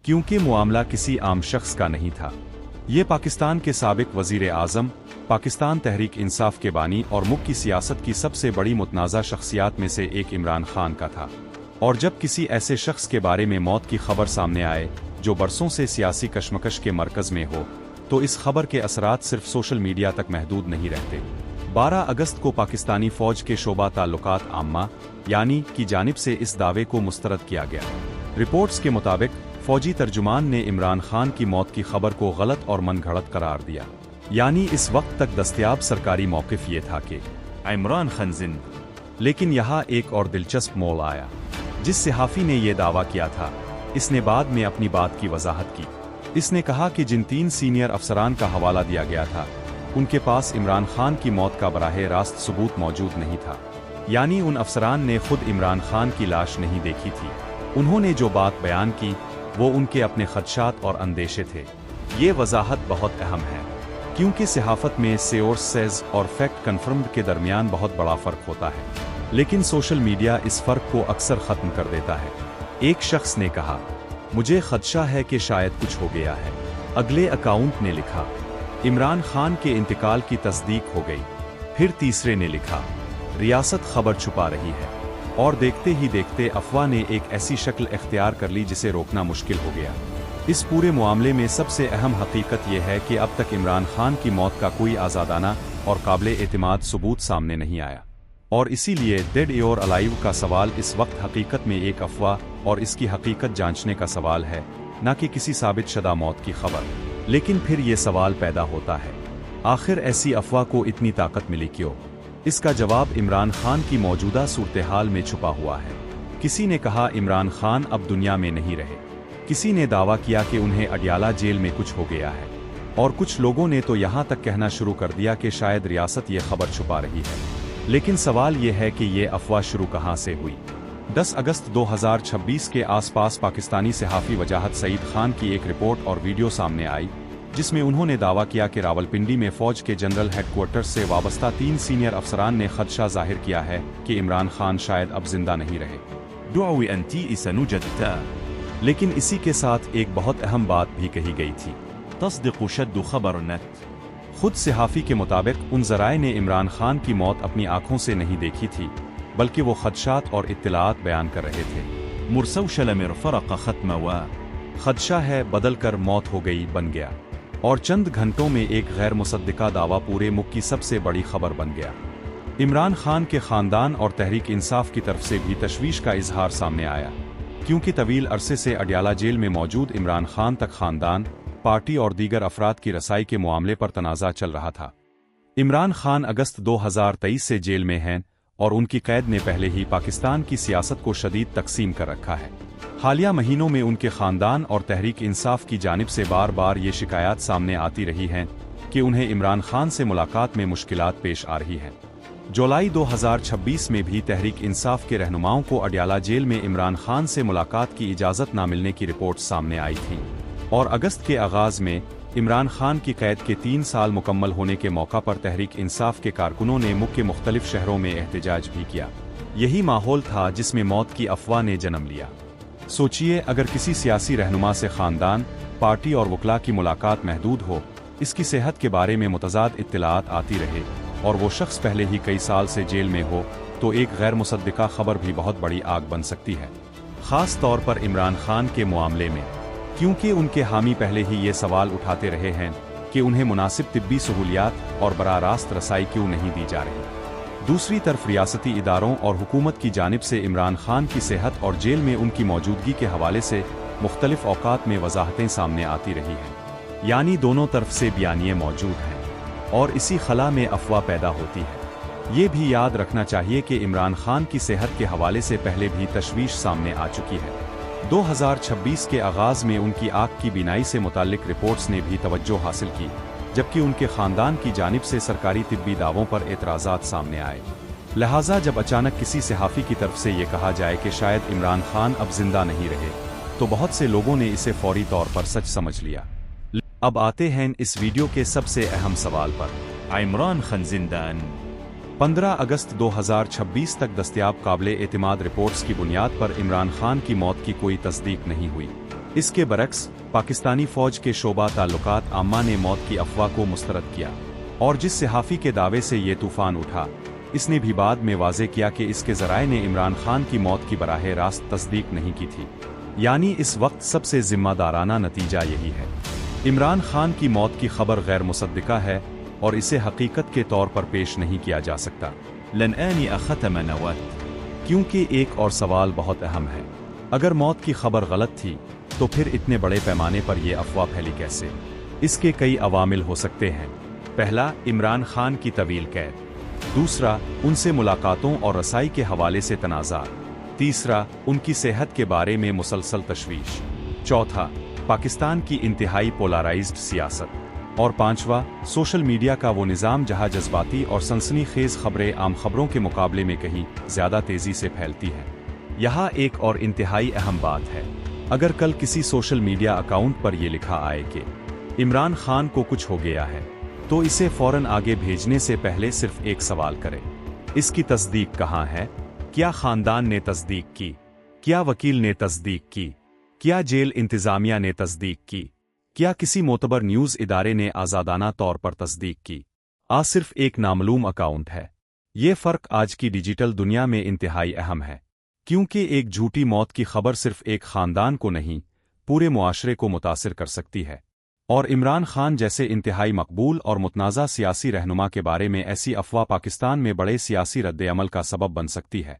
क्योंकि मामला किसी आम शख्स का नहीं था। ये पाकिस्तान के साबिक वजीर आज़म, पाकिस्तान तहरीक इंसाफ के बानी और मुल्क की सियासत की सबसे बड़ी मुतनाज़ा शख्सियात में से एक इमरान खान का था। और जब किसी ऐसे शख्स के बारे में मौत की खबर सामने आए जो बरसों से सियासी कशमकश के मरकज़ में हो, तो इस खबर के असरात सिर्फ सोशल मीडिया तक महदूद नहीं रहते। 12 अगस्त को पाकिस्तानी फ़ौज के शोबा ताल्लुकात आम्मा यानी की जानिब से इस दावे को मुस्तरद किया गया। रिपोर्ट्स के मुताबिक फ़ौजी तर्जुमान ने इमरान खान की मौत की खबर को गलत और मनगढ़ंत करार दिया। यानी इस वक्त तक दस्तयाब सरकारी मौक़िफ़ ये था कि इमरान खान जिंदा। लेकिन यहाँ एक और दिलचस्प मोड़ आया। जिस सहाफ़ी ने यह दावा किया था, इसने बाद में अपनी बात की वजाहत की। इसने कहा कि जिन 3 सीनियर अफसरान का हवाला दिया गया था, उनके पास इमरान खान की मौत का बराह रास्त सबूत मौजूद नहीं था। यानी उन अफसरान ने खुद इमरान खान की लाश नहीं देखी थी। उन्होंने जो बात बयान की वो उनके अपने खदशात और अंदेशे थे। ये वजाहत बहुत अहम है, क्योंकि सहाफ़त में सोर्सेज और फैक्ट कन्फर्म्ड के दरमियान बहुत बड़ा फ़र्क होता है। लेकिन सोशल मीडिया इस फ़र्क को अक्सर ख़त्म कर देता है। एक शख्स ने कहा, मुझे खदशा है कि शायद कुछ हो गया है। अगले अकाउंट ने लिखा, इमरान खान के इंतकाल की तस्दीक हो गई। फिर तीसरे ने लिखा, रियासत खबर छुपा रही है। और देखते ही देखते अफवाह ने एक ऐसी शक्ल इख्तियार कर ली जिसे रोकना मुश्किल हो गया। इस पूरे मामले में सबसे अहम हकीकत यह है कि अब तक इमरान खान की मौत का कोई आज़ादाना और काबिल एतमाद सबूत सामने नहीं आया। और इसीलिए डेड और अलाइव का सवाल इस वक्त हकीकत में एक अफवाह और इसकी हकीकत जांचने का सवाल है, न कि किसी साबित शुदा मौत की खबर। लेकिन फिर ये सवाल पैदा होता है, आखिर ऐसी अफवाह को इतनी ताकत मिली क्यों? इसका जवाब इमरान खान की मौजूदा सूरत हाल में छुपा हुआ है। किसी ने कहा इमरान खान अब दुनिया में नहीं रहे। किसी ने दावा किया कि उन्हें अडियाला जेल में कुछ हो गया है। और कुछ लोगों ने तो यहाँ तक कहना शुरू कर दिया कि शायद रियासत ये खबर छुपा रही है। लेकिन सवाल ये है कि ये अफवाह शुरू कहाँ से हुई? 10 अगस्त 2026 के आसपास पाकिस्तानी सहाफ़ी वजाहत सईद खान की एक रिपोर्ट और वीडियो सामने आई, जिसमें उन्होंने दावा किया कि रावलपिंडी में फ़ौज के जनरल हेडक्वार्टर्स से वाबस्ता 3 सीनियर अफसरान ने खदशा जाहिर किया है कि इमरान खान शायद अब जिंदा नहीं रहे। लेकिन इसी के साथ एक बहुत अहम बात भी कही गई थी, तस्दीक़ शद्दु खबर नेट। खुद सहाफ़ी के मुताबिक उन ज़राए ने इमरान खान की मौत अपनी आंखों से नहीं देखी थी, बल्कि वो खदशात और इत्तलात बयान कर रहे थे। मुरसौशलमिर फ़रक़ ख़त्म हुआ, खदशा है बदल कर मौत हो गई बन गया। और चंद घंटों में एक गैर मुसद्दिका दावा पूरे मुल्क की सबसे बड़ी खबर बन गया। इमरान खान के ख़ानदान और तहरीक इंसाफ की तरफ से भी तशवीश का इजहार सामने आया, क्योंकि तवील अरसे से अडियाला जेल में मौजूद इमरान खान तक ख़ानदान, पार्टी और दीगर अफराद की रसाई के मामले पर तनाज़ा चल रहा था। इमरान खान अगस्त 2023 से जेल में हैं और उनकी कैद ने पहले ही पाकिस्तान की सियासत को शदीद तकसीम कर रखा है। हालिया महीनों में उनके ख़ानदान और तहरीक इंसाफ की जानिब से बार बार ये शिकायत सामने आती रही हैं कि उन्हें इमरान खान से मुलाकात में मुश्किलात पेश आ रही हैं। जुलाई 2026 में भी तहरीक इंसाफ के रहनुमाओं को अडियाला जेल में इमरान खान से मुलाकात की इजाज़त न मिलने की रिपोर्ट सामने आई थी। और अगस्त के आगाज़ में इमरान खान की कैद के 3 साल मुकम्मल होने के मौका पर तहरीक इंसाफ के कारकुनों ने मुल्क के मुख्तलिफ शहरों में एहतजाज भी किया। यही माहौल था जिसमें मौत की अफवाह ने जन्म लिया। सोचिए, अगर किसी सियासी रहनुमा से ख़ानदान, पार्टी और वकला की मुलाकात महदूद हो, इसकी सेहत के बारे में मुतज़ाद इत्तलात आती रहे और वो शख्स पहले ही कई साल से जेल में हो, तो एक गैर मुसद्दिका खबर भी बहुत बड़ी आग बन सकती है। ख़ास तौर पर इमरान खान के मामले में, क्योंकि उनके हामी पहले ही ये सवाल उठाते रहे हैं कि उन्हें मुनासिब तिब्बी सहूलियात और बराह रास्त रसाई क्यों नहीं दी जा रही। दूसरी तरफ रियासती इदारों और हुकूमत की जानिब से इमरान खान की सेहत और जेल में उनकी मौजूदगी के हवाले से मुख्तलिफ औकात में वजाहतें सामने आती रही हैं। यानी दोनों तरफ से बयानिए मौजूद हैं और इसी खला में अफवाह पैदा होती है। ये भी याद रखना चाहिए कि इमरान खान की सेहत के हवाले से पहले भी तशवीश सामने आ चुकी है। 2026 के आगाज़ में उनकी आँख की बीनाई से मुताल्लिक रिपोर्ट्स ने भी तवज्जो हासिल की, जबकि उनके ख़ानदान की जानिब से सरकारी तिब्बी दावों पर एतराज़ात सामने आए। लिहाजा जब अचानक किसी सहाफ़ी की तरफ से ये कहा जाए कि शायद इमरान खान अब जिंदा नहीं रहे, तो बहुत से लोगों ने इसे फौरी तौर पर सच समझ लिया। अब आते हैं इस वीडियो के सबसे अहम सवाल पर, इमरान खान जिंदा? 15 अगस्त 2026 तक दस्तयाब काबिल एतमाद रिपोर्ट्स की बुनियाद पर इमरान खान की मौत की कोई तस्दीक नहीं हुई। اس کے برعکس پاکستانی فوج کے شعبہ تعلقات عامہ نے موت کی افواہ کو مسترد کیا، اور جس صحافی کے دعوے سے یہ طوفان اٹھا، اس نے بھی بعد میں واضح کیا کہ اس کے ذرائع نے عمران خان کی موت کی براہ راست تصدیق نہیں کی تھی۔ یعنی اس وقت سب سے ذمہ دارانہ نتیجہ یہی ہے، عمران خان کی موت کی خبر غیر مصدقہ ہے اور اسے حقیقت کے طور پر پیش نہیں کیا جا سکتا۔ لنآنی ختم نوت، کیونکہ ایک اور سوال بہت اہم ہے، اگر موت کی خبر غلط تھی تو پھر اتنے بڑے پیمانے پر یہ افواہ پھیلی کیسے؟ اس کے کئی عوامل ہو سکتے ہیں۔ پہلا، عمران خان کی طویل قید۔ دوسرا، ان سے ملاقاتوں اور رسائی کے حوالے سے تنازعات۔ تیسرا، ان کی صحت کے بارے میں مسلسل تشویش۔ چوتھا، پاکستان کی انتہائی پولارائزڈ سیاست۔ اور پانچواں، سوشل میڈیا کا وہ نظام جہاں جذباتی اور سنسنی خیز خبریں عام خبروں کے مقابلے میں کہیں زیادہ تیزی سے پھیلتی ہیں۔ یہاں ایک اور انتہائی اہم بات ہے، اگر کل کسی سوشل میڈیا اکاؤنٹ پر یہ لکھا آئے کہ عمران خان کو کچھ ہو گیا ہے، تو اسے فوراً آگے بھیجنے سے پہلے صرف ایک سوال کرے، اس کی تصدیق کہاں ہے؟ کیا خاندان نے تصدیق کی؟ کیا وکیل نے تصدیق کی؟ کیا جیل انتظامیہ نے تصدیق کی؟ کیا کسی معتبر نیوز ادارے نے آزادانہ طور پر تصدیق کی؟ صرف ایک نامعلوم اکاؤنٹ ہے۔ یہ فرق آج کی ڈیجیٹل دنیا میں انتہائی اہم ہے، کیونکہ ایک جھوٹی موت کی خبر صرف ایک خاندان کو نہیں، پورے معاشرے کو متاثر کر سکتی ہے، اور عمران خان جیسے انتہائی مقبول اور متنازع سیاسی رہنما کے بارے میں ایسی افواہ پاکستان میں بڑے سیاسی رد عمل کا سبب بن سکتی ہے۔